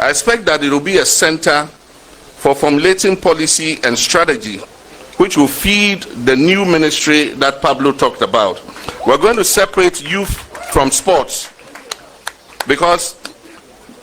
I expect that it will be a center for formulating policy and strategy which will feed the new ministry that Pablo talked about. We're going to separate youth from sports because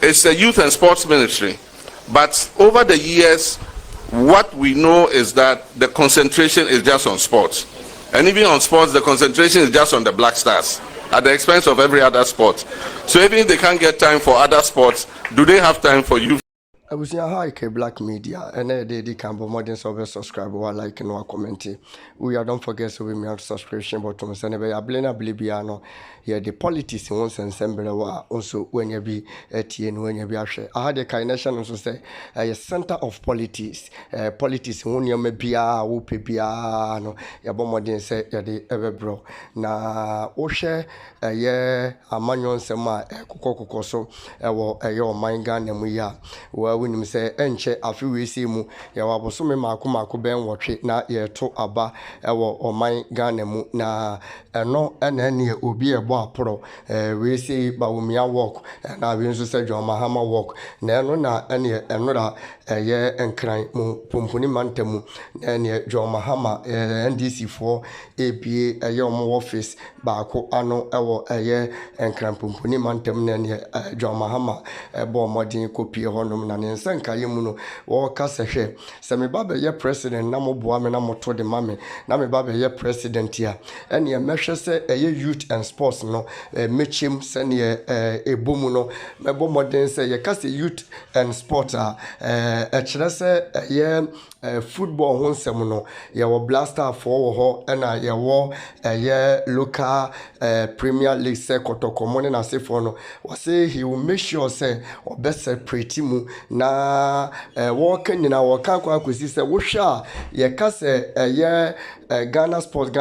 it's a youth and sports ministry. But over the years, what we know is that the concentration is just on sports. And even on sports, the concentration is just on the Black Stars at the expense of every other sport. So even if they can't get time for other sports, do they have time for youth? I was in a high Black Media, and they can be more than subscribe or like and comment. We are don't forget to we have subscription button. And I believe yeah, the politics in one sense, also when you be at when you be actually. I had a kind nation also say a center of politics. Politics when you may be a whoop no, ya bomodin say ya the ever bro. Na Oshe, yeah, a man sema kuko so, your mind gun and we are. When you say enche afi we see mu ya waboso me mako ben wotwe na ye to aba ewo oman Ghana mu na eno ene obi ebo aporo we see bawumia walk na we nso say John Mahama walk na eno na ene da ye enkran mu pomponi mantemu na ene John Mahama NDC for APA ye omo office baako ano ewo ye enkran pomponi mantemu na ene John Mahama ebo modin kopie honom na nsanka yemuno wo kasa hwe se me baba ye president na mo boa me na mo to de mame na me baba ye president ya ene mehwe se ye youth and sports no mechim se ne ebomu no mebo modern se ye kasa youth and sport kire se ye football ho nsem no ye wo blaster for wo ho na ye wo ye local premier league se kotokomo ne na se for no wo say he will make sure say obese separate mu na walk nyina waka kwa kwesi se wo hwa ye ka se ye Ghana sports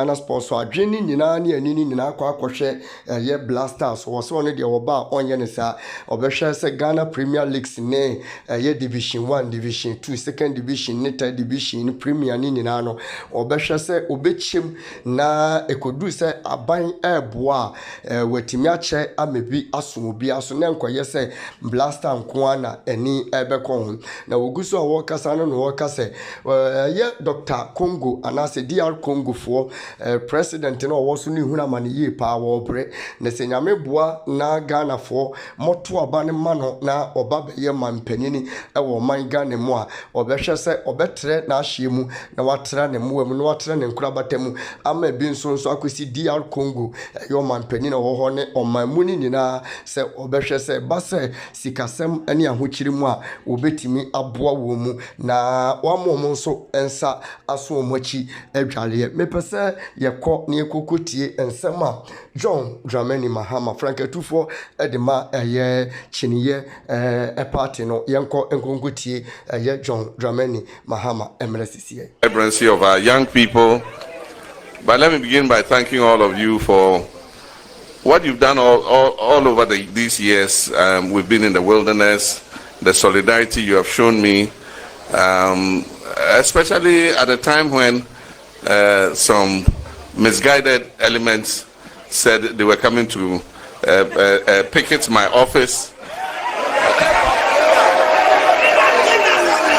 so adwene nyina ne anini nyina akwa akohwe ye blasters wo so ne de wo ba onye ne sa obehwe se Ghana Premier Leagues ne ye division 1 division 2 second division ne third division premier ne nyina no obehwe se obechim na ekodu se aban eboa watimi ache amebi aso obi aso ne nkoye se blaster nko na eni ebekon na oguso a wo kasa no wo kasa ye Dr. Congo anase DR Congo for president no wo so ni huna mane ye pa wo bre na senyame boa na Ghana for moto aba ne ma no na oba be ye mampanini e wo man Ghana mu a obehwe se obetre na ahye mu na watra ne mu na watra ne nkura batemu ama bi nso akosi DR Congo yo mampanini wo ho ne omamu ni nyina se obehwe se ba se sikasem ene ahokyiri mu a obetimi aboa wo mu na wamo nso ensa aso omachi adwale mepese yekọ ne ekokotie ensem a John Dramani Mahama Franketufo edema eye chiniye party no yenko enkonkotie eye John Dramani Mahama MLCCA. Vibrancy of our young people. But let me begin by thanking all of you for what you've done all over these years. We've been in the wilderness, the solidarity you have shown me, especially at a time when some misguided elements said they were coming to picket my office.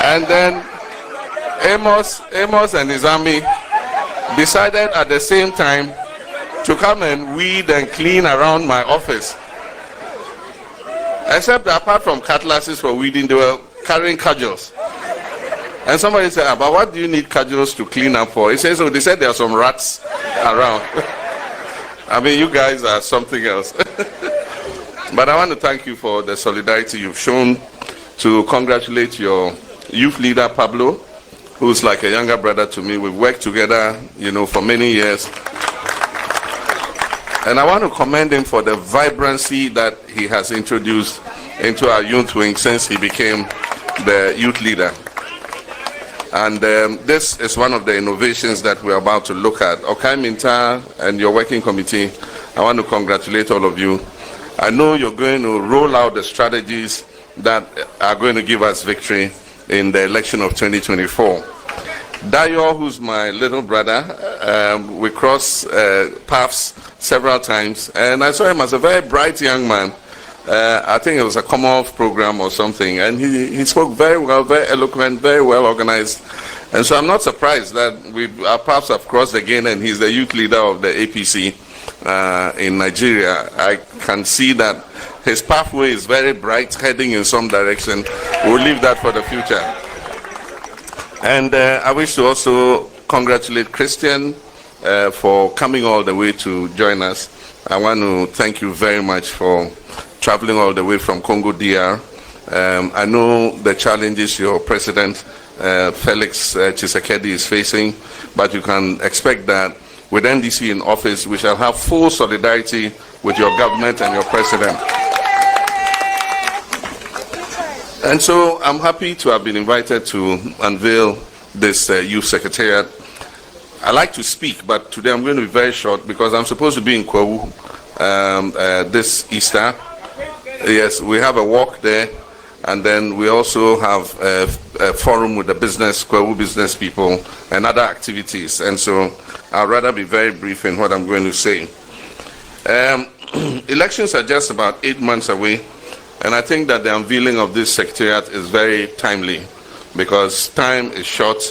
And then Amos and his army decided at the same time to come and weed and clean around my office. Except that apart from cutlasses for weeding, they were carrying cudgels. And somebody said, but what do you need cudgels to clean up for? He said, so they said there are some rats around. I mean, you guys are something else. But I want to thank you for the solidarity you've shown, to congratulate your youth leader, Pablo, who's like a younger brother to me. We've worked together, for many years. And I want to commend him for the vibrancy that he has introduced into our youth wing since he became the youth leader. And this is one of the innovations that we're about to look at. Okay, Minta and your working committee, I want to congratulate all of you. I know you're going to roll out the strategies that are going to give us victory in the election of 2024. Dayo, who's my little brother, we crossed paths several times, and I saw him as a very bright young man I think it was a Commonwealth program or something, and he spoke very well, very eloquent, very well organized. And so I'm not surprised that our paths have crossed again, and he's the youth leader of the APC in Nigeria. I can see that his pathway is very bright, heading in some direction. We'll leave that for the future. And I wish to also congratulate Christian for coming all the way to join us. I want to thank you very much for traveling all the way from Congo DR. I know the challenges your president, Felix Tshisekedi, is facing, but you can expect that with NDC in office, we shall have full solidarity with your government and your president. And so I'm happy to have been invited to unveil this youth secretariat. I like to speak, but today I'm going to be very short because I'm supposed to be in Kwawu this Easter. Yes, we have a walk there, and then we also have a forum with the Kwawu business people and other activities. And so I'd rather be very brief in what I'm going to say. Elections are just about 8 months away, and I think that the unveiling of this secretariat is very timely because time is short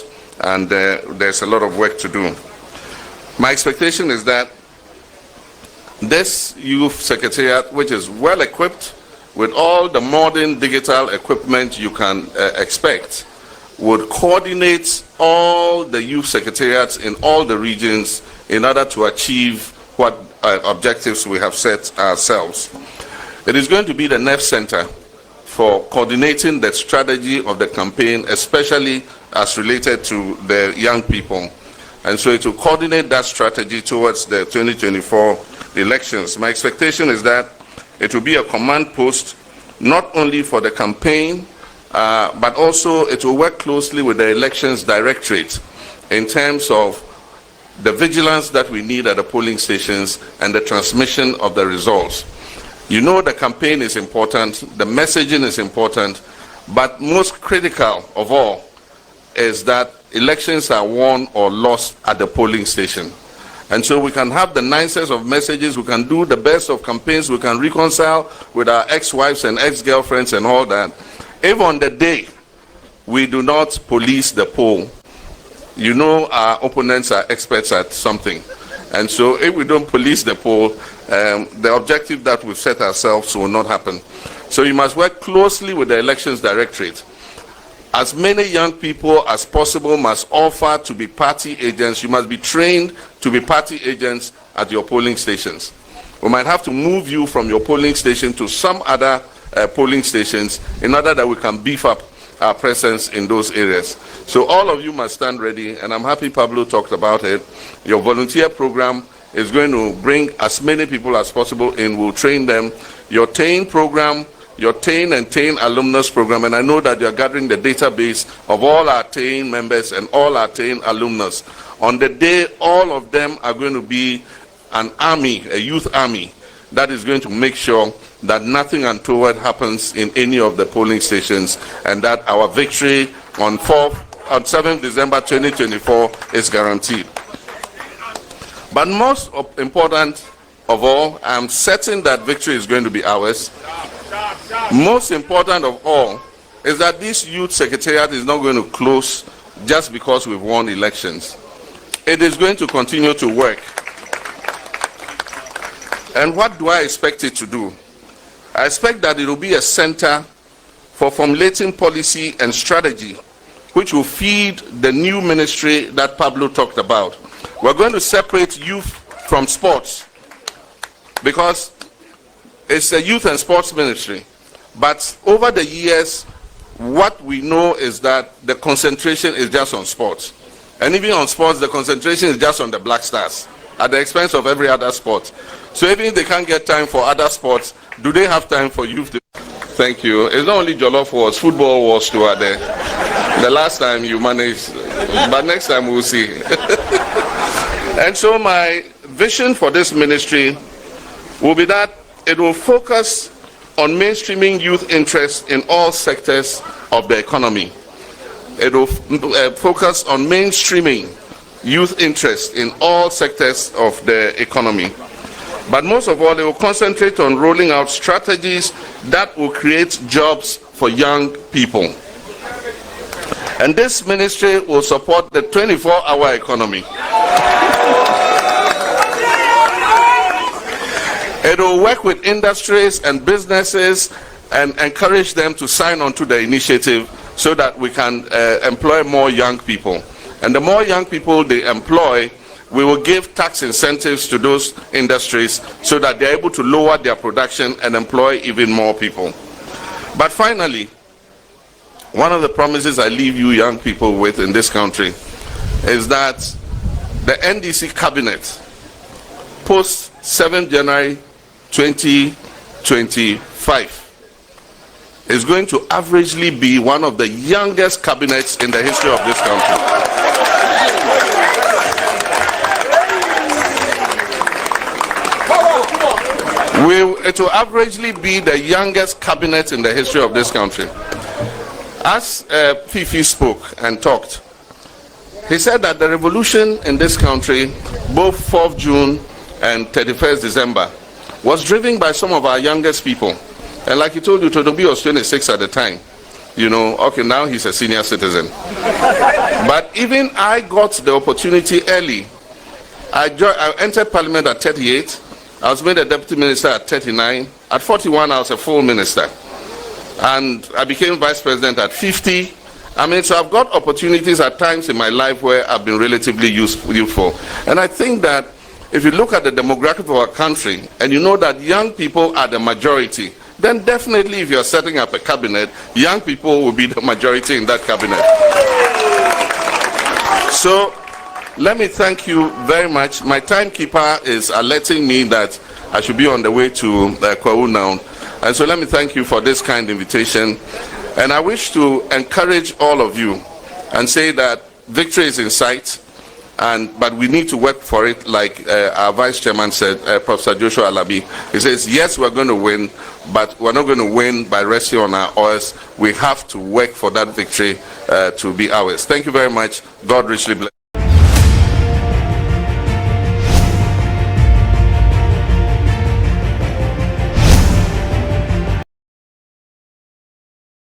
and there's a lot of work to do. My expectation is that this youth secretariat, which is well equipped with all the modern digital equipment you can expect, would coordinate all the youth secretariats in all the regions in order to achieve what objectives we have set ourselves. It is going to be the nerve center for coordinating the strategy of the campaign, especially as related to the young people. And so it will coordinate that strategy towards the 2024 elections. My expectation is that it will be a command post not only for the campaign, but also it will work closely with the elections directorate in terms of the vigilance that we need at the polling stations and the transmission of the results. You know, the campaign is important, the messaging is important, but most critical of all is that elections are won or lost at the polling station. And so we can have the nicest of messages, we can do the best of campaigns, we can reconcile with our ex-wives and ex-girlfriends and all that. If on the day we do not police the poll, you know our opponents are experts at something. And so if we don't police the poll, the objective that we've set ourselves will not happen. So you must work closely with the elections directorate. As many young people as possible must offer to be party agents. You must be trained to be party agents at your polling stations. We might have to move you from your polling station to some other polling stations in order that we can beef up our presence in those areas. So all of you must stand ready, and I'm happy Pablo talked about it. Your volunteer program is going to bring as many people as possible in. We'll train them. Your TAIN program, your TAIN and TAIN alumnus program, and I know that you're gathering the database of all our TAIN members and all our TAIN alumnus. On the day, all of them are going to be an army, a youth army, that is going to make sure that nothing untoward happens in any of the polling stations, and that our victory on 7th December 2024 is guaranteed. But most important of all, I'm certain that victory is going to be ours. Most important of all is that this youth secretariat is not going to close just because we've won elections. It is going to continue to work. And what do I expect it to do? I expect that it will be a center for formulating policy and strategy which will feed the new ministry that Pablo talked about. We're going to separate youth from sports because it's a youth and sports ministry. But over the years, what we know is that the concentration is just on sports. And even on sports, the concentration is just on the Black Stars at the expense of every other sport. So even if they can't get time for other sports, do they have time for youth? Thank you. It's not only Jollof Wars, football wars too are there. The last time you managed, but next time we'll see. And so my vision for this ministry will be that it will focus on mainstreaming youth interests in all sectors of the economy. It will focus on mainstreaming youth interests in all sectors of the economy. But most of all, they will concentrate on rolling out strategies that will create jobs for young people. And this ministry will support the 24-hour economy. It will work with industries and businesses and encourage them to sign on to the initiative so that we can employ more young people. And the more young people they employ, we will give tax incentives to those industries so that they're able to lower their production and employ even more people. But finally, one of the promises I leave you young people with in this country is that the NDC cabinet, post 7th January 2025, is going to averagely be one of the youngest cabinets in the history of this country. It will averagely be the youngest cabinet in the history of this country. As Fifi spoke and talked, he said that the revolution in this country, both 4th June and 31st December, was driven by some of our youngest people. And like he told you, Todobi was 26 at the time. You know, okay, now he's a senior citizen. But even I got the opportunity early. I entered Parliament at 38. I was made a deputy minister at 39. At 41, I was a full minister. And I became vice president at 50. I mean, so I've got opportunities at times in my life where I've been relatively useful. And I think that if you look at the demographic of our country, and you know that young people are the majority, then definitely if you're setting up a cabinet, young people will be the majority in that cabinet. So let me thank you very much. My timekeeper is alerting me that I should be on the way to Kwahu now. And so let me thank you for this kind invitation. And I wish to encourage all of you and say that victory is in sight, but we need to work for it, like our vice chairman said, Professor Joshua Alabi. He says, yes, we're going to win, but we're not going to win by resting on our oars. We have to work for that victory to be ours. Thank you very much. God richly bless.